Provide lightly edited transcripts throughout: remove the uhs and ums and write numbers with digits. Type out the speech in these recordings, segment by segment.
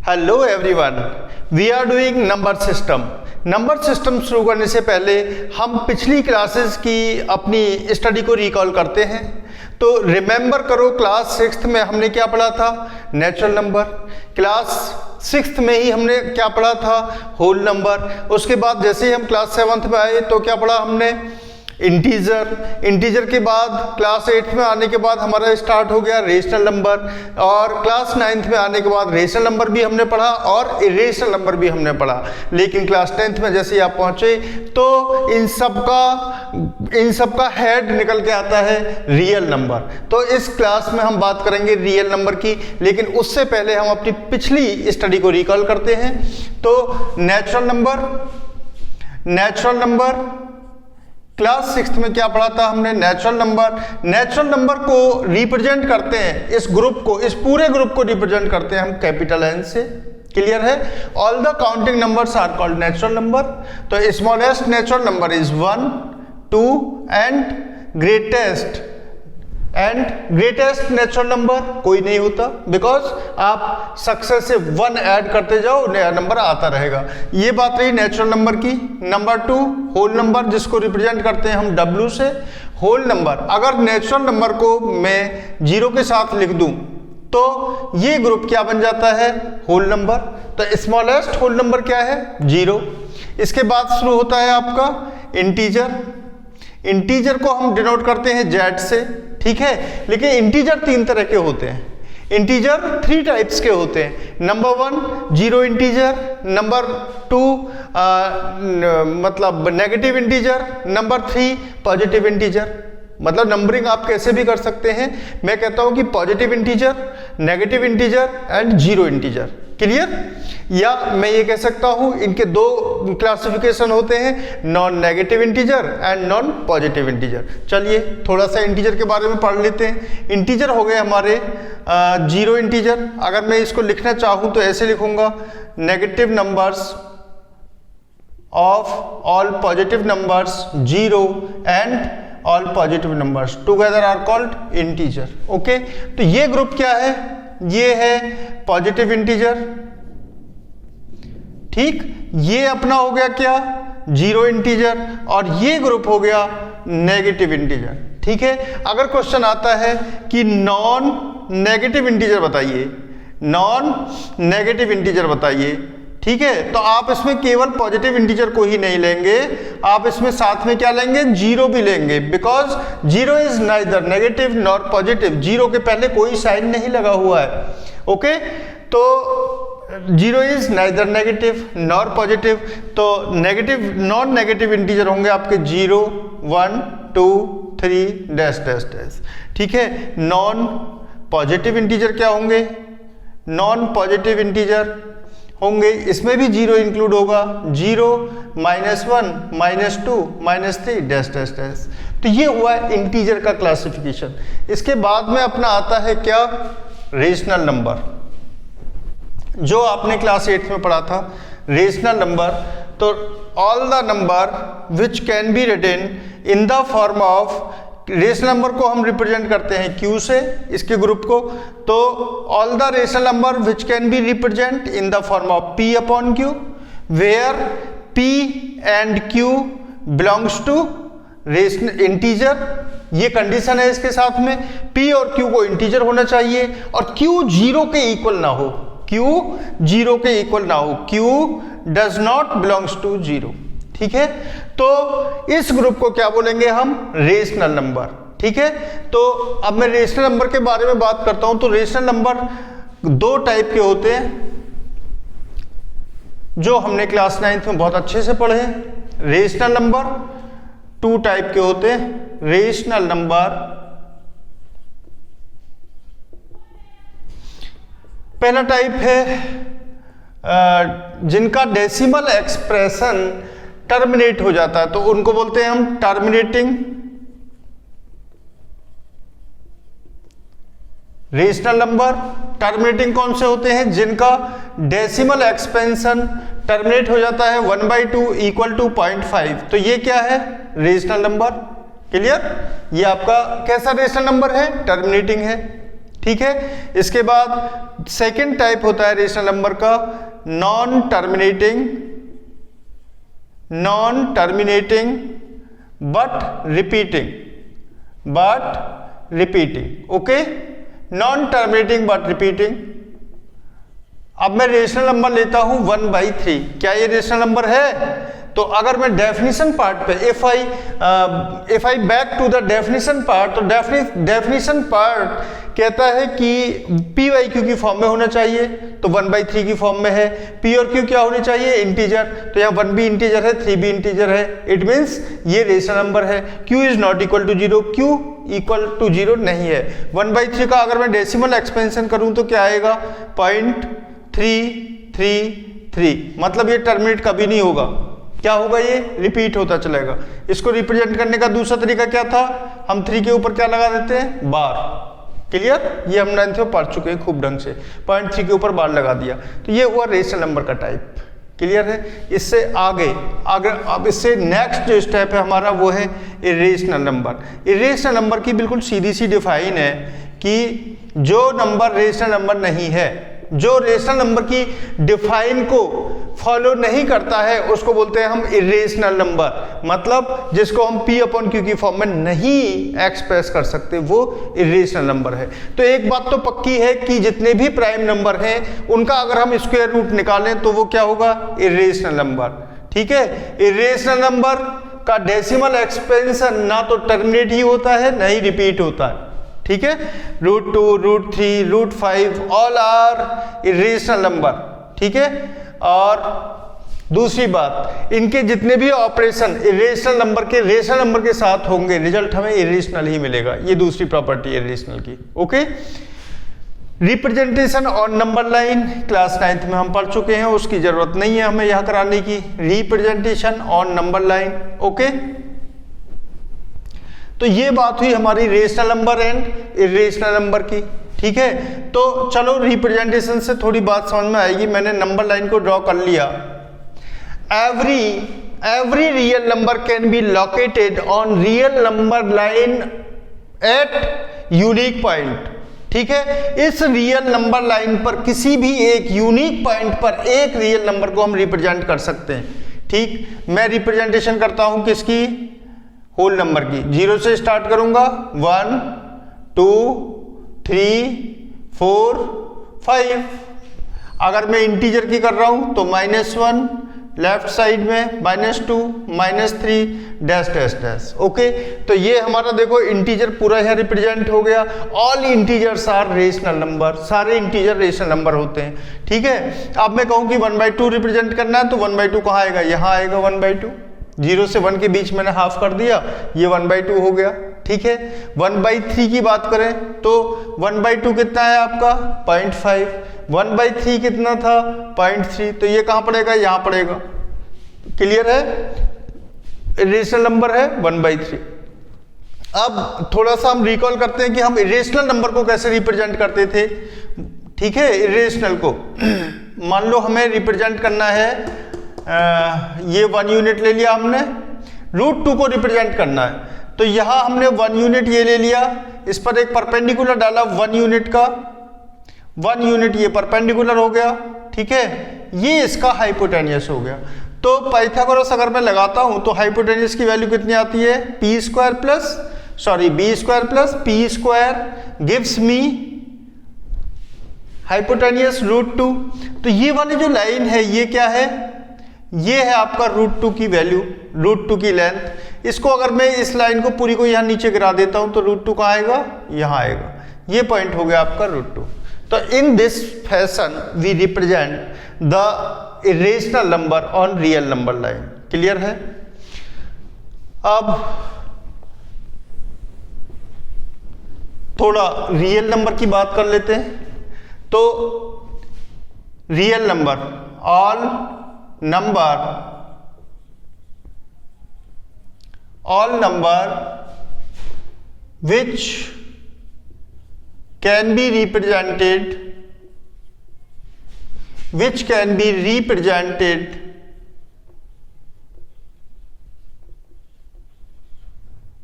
Hello everyone, we are doing number system. Number system शुरू करने से पहले हम पिछली क्लासेस की अपनी स्टडी को रिकॉल करते हैं। तो रिमेंबर करो, क्लास 6th में हमने क्या पढ़ा था? Natural number. क्लास 6th में ही हमने क्या पढ़ा था? Whole number. उसके बाद जैसे ही हम क्लास 7th में आए तो क्या पढ़ा हमने? इंटीजर। इंटीजर के बाद क्लास 8th में आने के बाद हमारा स्टार्ट हो गया रेशनल नंबर, और क्लास 9th में आने के बाद रेशनल नंबर भी हमने पढ़ा और इरेशनल नंबर भी हमने पढ़ा। लेकिन क्लास 10th में जैसे ही आप पहुंचे तो इन सब का हेड निकल के आता है रियल नंबर। तो इस क्लास में हम बात करेंगे रियल नंबर की, लेकिन उससे पहले हम अपनी पिछली स्टडी को रिकॉल करते हैं। तो नेचुरल नंबर क्लास 6th में क्या पढ़ा था हमने? नेचुरल नंबर को रिप्रेजेंट करते हैं, इस पूरे ग्रुप को रिप्रेजेंट करते हैं हम कैपिटल N से। क्लियर है? All the counting numbers are called natural number. तो smallest natural number is 1, 2 and greatest natural number कोई नहीं होता, बिकॉज आप सक्सेसिव 1 ऐड करते जाओ, नया नंबर आता रहेगा। ये बात रही नेचुरल नंबर की। नंबर 2 होल नंबर, जिसको रिप्रेजेंट करते हैं हम W से। होल नंबर, अगर नेचुरल नंबर को मैं 0 के साथ लिख दूं तो ये ग्रुप क्या बन जाता है? Whole number. तो स्मॉलेस्ट होल नंबर क्या है? 0। इसके बाद शुरू होता है आपका इंटीजर को हम डिनोट करते हैं Z से। ठीक है, लेकिन इंटीजर 3 तरह के होते हैं। इंटीजर 3 टाइप्स के होते हैं। नंबर 1 जीरो इंटीजर, नंबर 2 मतलब negative integer, number 3 positive integer. मतलब नंबरिंग आप कैसे भी कर सकते हैं। मैं कहता हूं कि positive integer, negative integer and zero integer. Clear? या मैं ये कह सकता हूं इनके 2 क्लासिफिकेशन होते हैं, non negative integer and non positive integer. चलिए थोड़ा सा इंटीजर के बारे में पढ़ लेते हैं। इंटीजर हो गए हमारे जीरो इंटीजर। अगर मैं इसको लिखना चाहूं तो ऐसे लिखूंगा, negative numbers of all positive numbers 0 and all positive numbers together are called integer. Okay, तो ये ग्रुप क्या है? ये है पॉजिटिव इंटीजर। ठीक, ये अपना हो गया क्या? Zero integer. और ये ग्रुप हो गया नेगेटिव इंटीजर। ठीक है, अगर क्वेश्चन आता है कि नॉन नेगेटिव इंटीजर बताइए, ठीक है, तो आप इसमें केवल पॉजिटिव इंटीजर को ही नहीं लेंगे, आप इसमें साथ में क्या लेंगे? जीरो भी लेंगे, because zero is neither negative nor positive. Zero के पहले कोई साइन नहीं लगा हुआ है। ओके, तो zero is neither negative nor positive. तो नॉन नेगेटिव इंटीजर होंगे आपके 0, 1, 2, 3 डैश डैश डैश। ठीक है, नॉन पॉजिटिव इंटीजर क्या होंगे? नॉन पॉजिटिव इंटीजर होंगे, इसमें भी 0 इंक्लूड होगा, 0, -1, -2, -3 डैश डैश डैश। तो ये हुआ इंटीजर का क्लासिफिकेशन। इसके बाद में अपना आता है क्या? रेशनल नंबर, जो आपने क्लास 8th में पढ़ा था। रेशनल नंबर, तो all the number which can be written in the form of, rational number को हम रिप्रेजेंट करते हैं Q से, इसके ग्रुप को। तो all the rational number which can be represent in the form of P upon Q, where P and Q belongs to rational integer. ये condition है इसके साथ में, P और Q को इंटीजर होना चाहिए और Q 0 के इक्वल ना हो। Q does not belongs to 0। ठीक है, तो इस ग्रुप को क्या बोलेंगे हम? Rational number. ठीक है, तो अब मैं रेशनल नंबर के बारे में बात करता हूं। तो रेशनल नंबर 2 टाइप के होते हैं, जो हमने क्लास 9th में बहुत अच्छे से पढ़े हैं। रेशनल नंबर 2 टाइप के होते हैं। रेशनल नंबर, पहला टाइप है जिनका डेसिमल एक्सप्रेशन टर्मिनेट हो जाता है, तो उनको बोलते हैं हम टर्मिनेटिंग रेशनल नंबर। टर्मिनेटिंग कौन से होते हैं? जिनका डेसिमल एक्सपेंशन टर्मिनेट हो जाता है 1/2 = 0.5। तो ये क्या है? Rational number. क्लियर? ये आपका कैसा रेशनल नंबर है? टर्मिनेटिंग है। ठीक है। इसके बाद सेकंड टाइप होता है रेशनल नंबर का non terminating but repeating. Okay, non terminating but repeating. अब मैं रेशनल नंबर लेता हूं 1/3। क्या ये रेशनल नंबर है? तो अगर मैं डेफिनेशन पार्ट पे if I back to the definition part, तो डेफिनेशन पार्ट कहता है कि पी वाई क्यू की फॉर्म में होना चाहिए, तो 1/3 की फॉर्म में है। पी और क्यू क्या होने चाहिए? इंटीजर। तो यहाँ 1 भी इंटीजर है, 3 भी इंटीजर है। इट मीन्स ये रेशनल नंबर है। Q is not equal to 0, Q equal to 0 नहीं है। 1/3 का अगर मैं डेसिमल एक्सपेंशन करूं तो क्या आएगा? 0.333। मतलब ये टर्मिनेट कभी नहीं होगा। क्या होगा? ये रिपीट होता चलेगा। इसको रिप्रेजेंट करने का दूसरा तरीका क्या था? हम 3 के ऊपर क्या लगा देते हैं? बार। क्लियर? ये हम 9th में पढ़ चुके हैं खूब ढंग से। 0.3 के ऊपर बार लगा दिया, तो ये हुआ रेशनल नंबर का टाइप। क्लियर है? इससे आगे अब इससे नेक्स्ट जो स्टेप है हमारा वो है इरेशनल नंबर। इरेशनल नंबर की बिल्कुल सीधी सी डिफाइन है कि जो नंबर रेशनल नंबर नहीं है, जो रेशनल नंबर की डिफाइन को फॉलो नहीं करता है, उसको बोलते हैं हम इरेशनल नंबर। मतलब जिसको हम P अपॉन Q की फॉर्म में नहीं एक्सप्रेस कर सकते, वो इरेशनल नंबर है। तो एक बात तो पक्की है कि जितने भी प्राइम नंबर हैं उनका अगर हम स्क्वायर रूट निकालें तो वो क्या होगा? Irrational number. ठीक है। इरेशनल नंबर का डेसिमल एक्सपेंशन ना तो टर्मिनेट ही होता है ना ही रिपीट होता है। ठीक है। √2, √3, √5 ऑल आर इरेशनल नंबर। ठीक है। और दूसरी बात, इनके जितने भी ऑपरेशन इरेशनल नंबर के रेशनल नंबर के साथ होंगे, रिजल्ट हमें इरेशनल ही मिलेगा। ये दूसरी प्रॉपर्टी है इरेशनल की। Okay. Representation on number line class 9th में हम पढ़ चुके हैं, उसकी जरूरत नहीं है हमें यहां कराने की। Representation on number line. Okay. तो ये बात हुई हमारी rational number and irrational number की। ठीक है। तो चलो रिप्रेजेंटेशन से थोड़ी बात समझ में आएगी। मैंने नंबर लाइन को ड्रॉ कर लिया। Every real number can be located on real number line at unique point. ठीक है। इस रियल नंबर लाइन पर किसी भी एक यूनिक पॉइंट पर एक रियल नंबर को हम रिप्रेजेंट कर सकते हैं। ठीक। मैं रिप्रेजेंटेशन करता हूं किसकी? होल नंबर की। 0 से स्टार्ट करूंगा। 1 2 3 4 5। अगर मैं इंटीजर की कर रहा हूं तो -1 लेफ्ट साइड में, -2 -3 डैश डैश डैश। ओके। तो ये हमारा देखो इंटीजर पूरा यहां रिप्रेजेंट हो गया। All integers are rational number. सारे इंटीजर रेशनल नंबर होते हैं। ठीक है। अब मैं कहूं कि 1/2 रिप्रेजेंट करना है तो 1/2 कहां आएगा? यहां आएगा 1/2। 0 से 1 के बीच मैंने हाफ कर दिया, ये 1/2 हो गया। ठीक है। 1/3 की बात करें तो 1/2 कितना है आपका? 0.5। 1/3 कितना था? 0.3। तो ये कहां पड़ेगा? यहां पड़ेगा। क्लियर है? इरेशनल नंबर है 1/3। अब थोड़ा सा हम रिकॉल करते हैं कि हम इरेशनल नंबर को कैसे रिप्रेजेंट करते थे। ठीक है। इरेशनल को मान लो हमें रिप्रेजेंट करना है, ये 1 यूनिट ले लिया हमने। √2 को रिप्रेजेंट करना है तो यहां हमने 1 यूनिट ये ले लिया, इस पर एक परपेंडिकुलर डाला 1 यूनिट का। 1 यूनिट ये परपेंडिकुलर हो गया। ठीक है। ये इसका हाइपोटेनियस हो गया। तो पाइथागोरस अगर मैं लगाता हूं तो हाइपोटेनियस की वैल्यू कितनी आती है? b² plus p² gives me hypotenuse √2। तो ये वाली जो लाइन है ये क्या है? ये है आपका √2 की वैल्यू, √2 की लेंथ। इसको अगर मैं इस लाइन को पूरी को यहाँ नीचे गिरा देता हूं तो √2 कहाँ आएगा? यहाँ आएगा। ये पॉइंट हो गया आपका √2। तो in this fashion we represent the irrational number on real number line. Clear है? अब थोड़ा रियल नंबर की बात कर लेते हैं। तो real number, all number which can be represented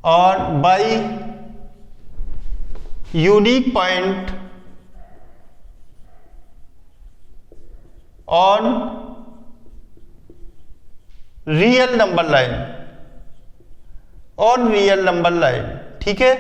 or by unique point on real number line, on real number line, ठीक है,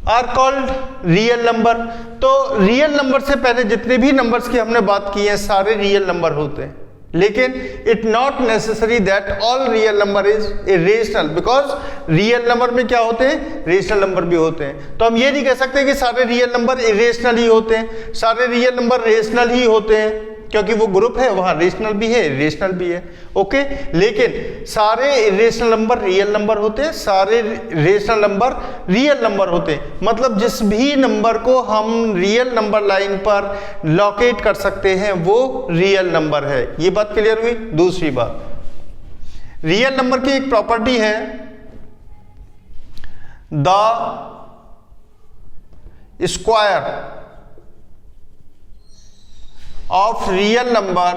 आर कॉल्ड रियल नंबर। तो रियल नंबर से पहले जितने भी नंबर्स की हमने बात की है सारे रियल नंबर होते हैं, लेकिन it not necessary that all real number is irrational, because real number में क्या होते हैं, रेशनल नंबर भी होते हैं। तो हम ये नहीं कह सकते कि सारे रियल नंबर इरेशनल ही होते हैं, सारे रियल नंबर रेशनल ही होते हैं, क्योंकि वो ग्रुप है वहां रेशनल भी है इरेशनल भी है, ओके। लेकिन सारे इरेशनल नंबर रियल नंबर होते हैं, सारे रेशनल नंबर रियल नंबर होते हैं। मतलब जिस भी नंबर को हम रियल नंबर लाइन पर लोकेट कर सकते हैं वो रियल नंबर है। ये बात क्लियर हुई। दूसरी बात, रियल नंबर की एक प्रॉपर्टी है, the square of real number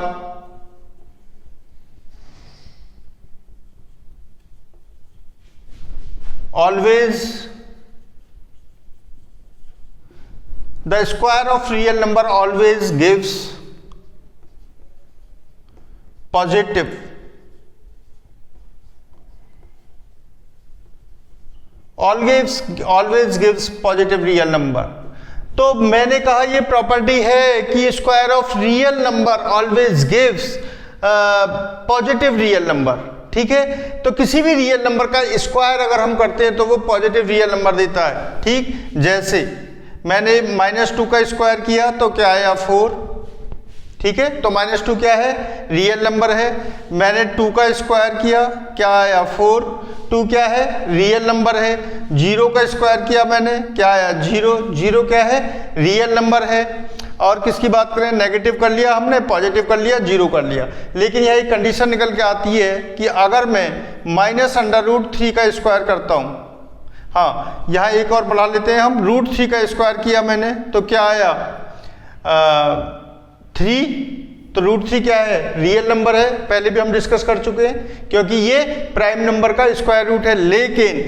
always, the square of real number always gives positive, always gives positive real number। तो मैंने कहा ये प्रॉपर्टी है कि square of real number always gives positive real number, ठीक है। तो किसी भी रियल नंबर का स्क्वायर अगर हम करते हैं तो वो पॉजिटिव रियल नंबर देता है, ठीक। जैसे मैंने -2 का स्क्वायर किया तो क्या आया 4, ठीक है। तो -2 क्या है, रियल नंबर है। मैंने 2 का स्क्वायर किया, क्या आया 4, 2 क्या है, रियल नंबर है। 0 का स्क्वायर किया मैंने, क्या आया 0, 0 क्या है, रियल नंबर है। और किसकी बात करें, नेगेटिव कर लिया हमने, पॉजिटिव कर लिया, 0 कर लिया। लेकिन यह एक कंडीशन निकल के आती है कि अगर मैं -√3 का स्क्वायर करता हूँ, हाँ यहाँ एक और बढ़ा लेते हैं हम, √3 का स्क्वायर किया मैंने तो क्या आया 3, तो √3 क्या है, रियल नंबर है, पहले भी हम डिस्कस कर चुके हैं, क्योंकि ये प्राइम नंबर का स्क्वायर रूट है। लेकिन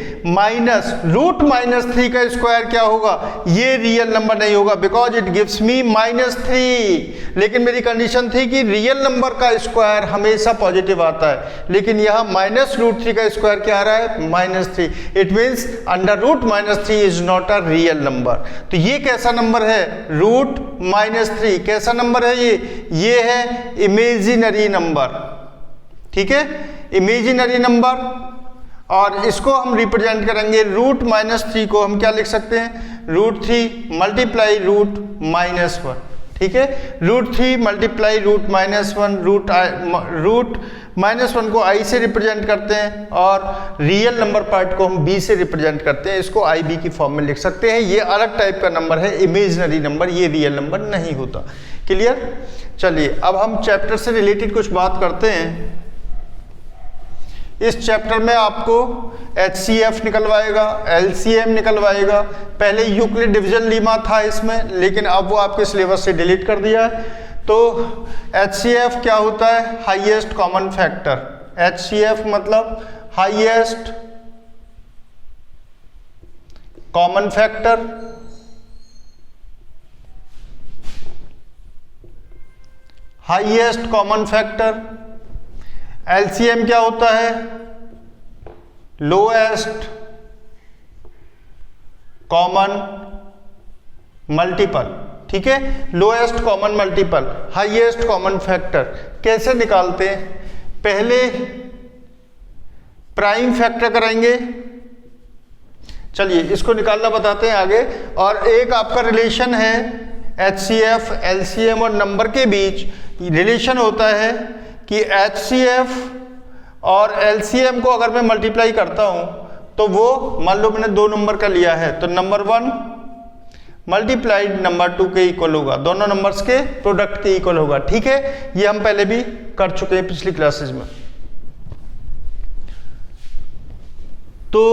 √-3 का स्क्वायर क्या होगा, ये रियल नंबर नहीं होगा, बिकॉज इट गिव्स मी -3। लेकिन मेरी कंडीशन थी कि रियल नंबर का स्क्वायर हमेशा पॉजिटिव आता है, लेकिन यहाँ -√3 का स्क्वायर क्या आ रहा है, -3। It means √-3 is not a real number. तो ये कैसा नंबर है, √-3 कैसा नंबर है, ये है इमेजिनरी नंबर, ठीक है, इमेजिनरी नंबर। और इसको हम रिप्रेजेंट करेंगे, √-3 को हम क्या लिख सकते हैं, √3 मल्टीप्लाई √-1, ठीक है। √3 मल्टीप्लाई √-1, √-1 को i से रिप्रेजेंट करते हैं और रियल नंबर पार्ट को हम b से रिप्रेजेंट करते हैं, इसको ib की फॉर्म में लिख सकते हैं। ये अलग टाइप का नंबर है, इमेजिनरी नंबर, ये रियल नंबर नहीं होता। क्लियर। चलिए अब हम चैप्टर से रिलेटेड कुछ बात करते हैं। इस चैप्टर में आपको HCF निकलवाएगा, LCM निकलवाएगा। पहले यूक्लिड डिवीजन लीमा था इसमें, लेकिन अब वो आपके सिलेबस से डिलीट कर दिया है। तो HCF क्या होता है, हाईएस्ट कॉमन फैक्टर। HCF मतलब highest common factor, highest common factor. LCM क्या होता है, लोएस्ट कॉमन मल्टीपल, ठीक है, lowest common multiple, highest common factor. कैसे निकालते हैं, पहले प्राइम फैक्टर कराएंगे, चलिए इसको निकालना बताते हैं आगे। और एक आपका रिलेशन है HCF, LCM और नंबर के बीच रिलेशन होता है कि HCF और LCM को अगर मैं मल्टीप्लाई करता हूं तो वो, मान लो मैंने 2 नंबर का लिया है, तो नंबर 1 मल्टीप्लाइड नंबर 2 के इक्वल होगा, दोनों नंबर्स के प्रोडक्ट के इक्वल होगा, ठीक है। ये हम पहले भी कर चुके हैं पिछली क्लासेस में। तो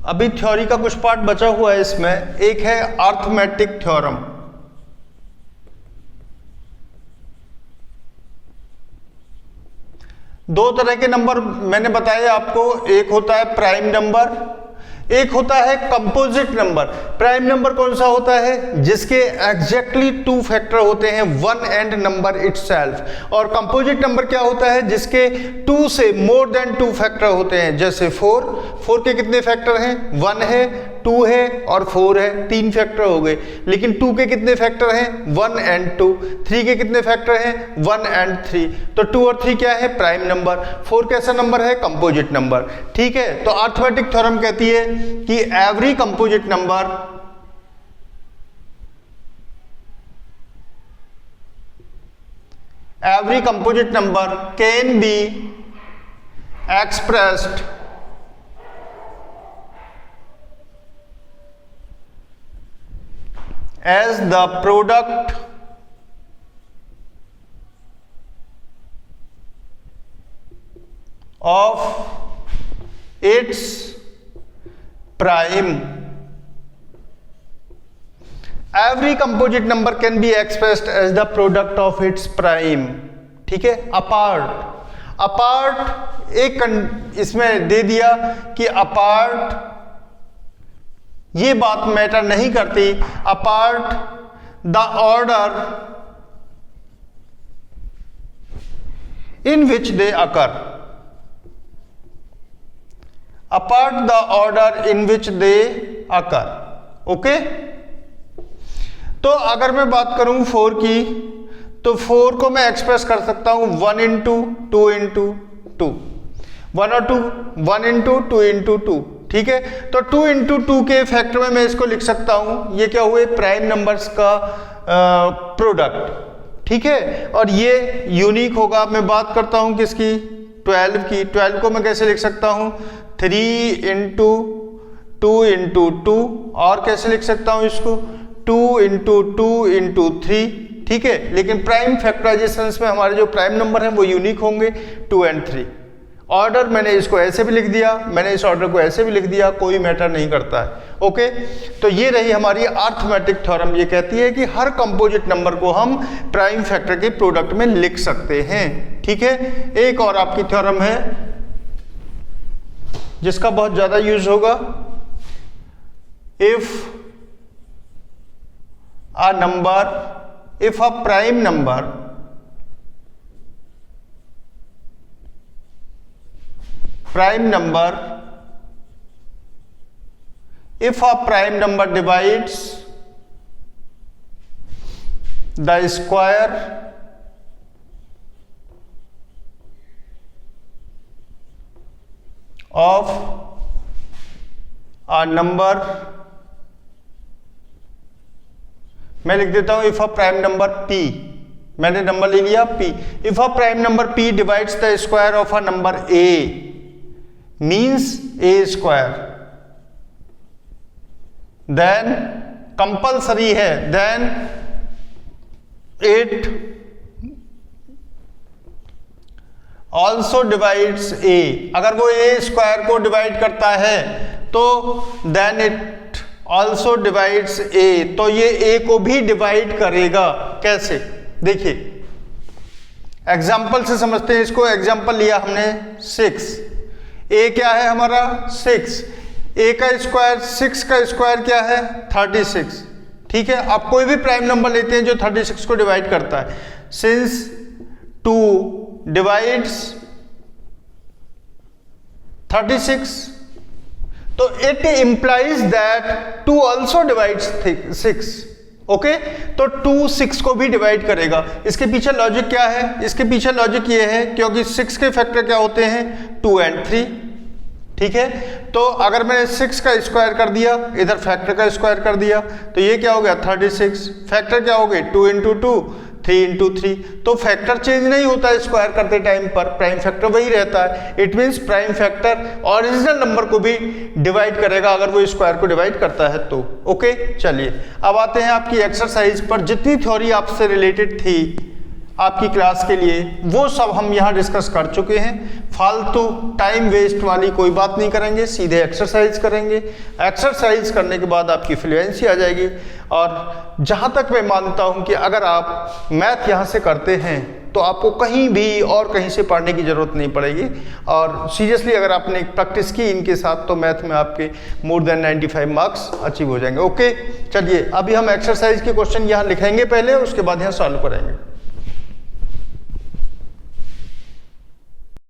अभी थ्योरी का कुछ पार्ट बचा हुआ है इसमें। एक है अर्थमेटिक थ्योरम। दो तरह के नंबर मैंने बताए आपको, एक होता है प्राइम नंबर, एक होता है कंपोजिट नंबर। प्राइम नंबर कौन सा होता है? जिसके एग्जैक्टली 2 फैक्टर होते हैं 1 एंड नंबर इटसेल्फ। और कंपोजिट नंबर क्या होता है? जिसके 2 से मोर देन 2 फैक्टर होते हैं। जैसे 4 के कितने फैक्टर हैं? 1 है, 2 है और 4 है, 3 फैक्टर हो गए। लेकिन 2 के कितने फैक्टर हैं? 1 एंड 2। 3 के कितने फैक्टर हैं? 1 एंड 3। तो 2 और 3 क्या है? Prime number. 4 कैसा नंबर है? Composite number. ठीक है, तो अरिथमेटिक थ्योरम कहती है कि every composite number can be expressed as the product of its prime. Every composite number can be expressed as the product of its prime. ठीक है, अपार्ट एक इसमें दे दिया कि अपार्ट ये बात मैटर नहीं करती, apart the order in which they occur, apart the order in which they occur. Okay, तो अगर मैं बात करूं 4 की, तो 4 को मैं एक्सप्रेस कर सकता हूं 1 इंटू 2 इंटू 2, 1 और 2, 1 इंटू 2 इंटू 2। ठीक है, तो 2 इंटू 2 के फैक्टर में मैं इसको लिख सकता हूं, ये क्या हुए? प्राइम नंबर्स का प्रोडक्ट। ठीक है, और ये यूनिक होगा। मैं बात करता हूं किसकी? 12 की। 12 को मैं कैसे लिख सकता हूं? 3 इंटू 2 इंटू 2, और कैसे लिख सकता हूं इसको? 2 इंटू 2 इंटू 3। ठीक है, लेकिन प्राइम फैक्टराइजेशंस में हमारे जो प्राइम नंबर हैं वो यूनिक होंगे 2 एंड 3। ऑर्डर मैंने इसको ऐसे भी लिख दिया, मैंने इस ऑर्डर को ऐसे भी लिख दिया, कोई मैटर नहीं करता है। ओके, तो ये रही हमारी अरिथमेटिक थ्योरम। ये कहती है कि हर कंपोजिट नंबर को हम प्राइम फैक्टर के प्रोडक्ट में लिख सकते हैं। ठीक है, एक और आपकी थ्योरम है जिसका बहुत ज्यादा यूज होगा। If a prime number if a prime number divides the square of a number, मैं लिख देता हूं if a prime number p, मैंने नंबर ले लिया p। If a prime number p divides the square of a number a means a square, then compulsory है, then it also divides a। अगर वो a स्क्वायर को divide करता है तो then it also divides a, तो ये a को भी डिवाइड करेगा। कैसे? देखिए एग्जाम्पल से समझते हैं इसको। एग्जाम्पल लिया हमने 6, a क्या है हमारा? 6, a का स्क्वायर, 6 का स्क्वायर क्या है? 36। ठीक है, आप कोई भी प्राइम नंबर लेते हैं जो 36 को डिवाइड करता है। सिंस 2 डिवाइड्स 36, तो it implies that 2 also divides 6। Okay, तो 2 6 को भी डिवाइड करेगा। इसके पीछे लॉजिक क्या है? इसके पीछे लॉजिक ये है क्योंकि 6 के फैक्टर क्या होते हैं? 2 एंड 3। ठीक है, तो अगर मैंने 6 का स्क्वायर कर दिया, इधर फैक्टर का स्क्वायर कर दिया, तो ये क्या हो गया? 36। फैक्टर क्या हो गए? 2 इंटू 2, 3 इंटू 3। तो फैक्टर चेंज नहीं होता है स्क्वायर करते टाइम पर, प्राइम फैक्टर वही रहता है। It means prime factor original number को भी डिवाइड करेगा अगर वो स्क्वायर को डिवाइड करता है तो। ओके, चलिए अब आते हैं आपकी एक्सरसाइज पर। जितनी थ्योरी आपसे रिलेटेड थी आपकी क्लास के लिए वो सब हम यहाँ डिस्कस कर चुके हैं। फालतू टाइम वेस्ट वाली कोई बात नहीं करेंगे, सीधे एक्सरसाइज करेंगे। एक्सरसाइज करने के बाद आपकी फ्लुएंसी आ जाएगी। और जहाँ तक मैं मानता हूँ कि अगर आप मैथ यहाँ से करते हैं तो आपको कहीं भी और कहीं से पढ़ने की ज़रूरत नहीं पड़ेगी। और सीरियसली अगर आपने प्रैक्टिस की इनके साथ तो मैथ में आपके मोर देन 95 मार्क्स अचीव हो जाएंगे। ओके, चलिए अभी हम एक्सरसाइज के क्वेश्चन यहाँ लिखेंगे पहले, उसके बाद यहाँ सॉल्व करेंगे।